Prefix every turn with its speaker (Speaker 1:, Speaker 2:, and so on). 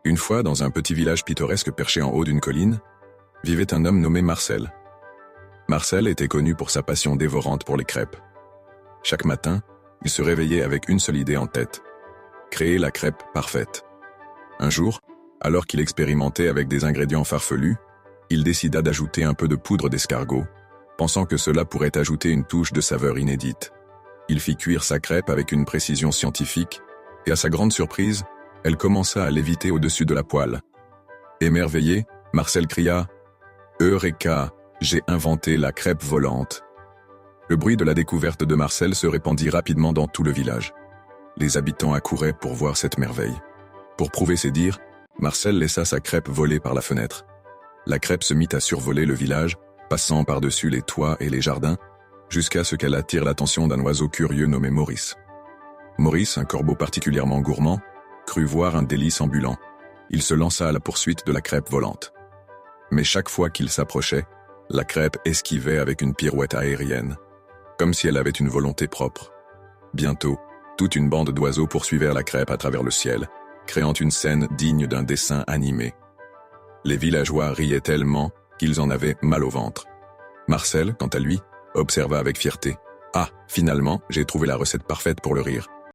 Speaker 1: Une fois, dans un petit village pittoresque perché en haut d'une colline, vivait un homme nommé Marcel. Marcel était connu pour sa passion dévorante pour les crêpes. Chaque matin, il se réveillait avec une seule idée en tête: créer la crêpe parfaite. Un jour, alors qu'il expérimentait avec des ingrédients farfelus, il décida d'ajouter un peu de poudre d'escargot, pensant que cela pourrait ajouter une touche de saveur inédite. Il fit cuire sa crêpe avec une précision scientifique, et à sa grande surprise, elle commença à léviter au-dessus de la poêle. Émerveillé, Marcel cria « Eureka, j'ai inventé la crêpe volante !» Le bruit de la découverte de Marcel se répandit rapidement dans tout le village. Les habitants accouraient pour voir cette merveille. Pour prouver ses dires, Marcel laissa sa crêpe voler par la fenêtre. La crêpe se mit à survoler le village, passant par-dessus les toits et les jardins, jusqu'à ce qu'elle attire l'attention d'un oiseau curieux nommé Maurice. Maurice, un corbeau particulièrement gourmand, crut voir un délice ambulant. Il se lança à la poursuite de la crêpe volante. Mais chaque fois qu'il s'approchait, la crêpe esquivait avec une pirouette aérienne, comme si elle avait une volonté propre. Bientôt, toute une bande d'oiseaux poursuivèrent la crêpe à travers le ciel, créant une scène digne d'un dessin animé. Les villageois riaient tellement qu'ils en avaient mal au ventre. Marcel, quant à lui, observa avec fierté: « Ah, finalement, j'ai trouvé la recette parfaite pour le rire.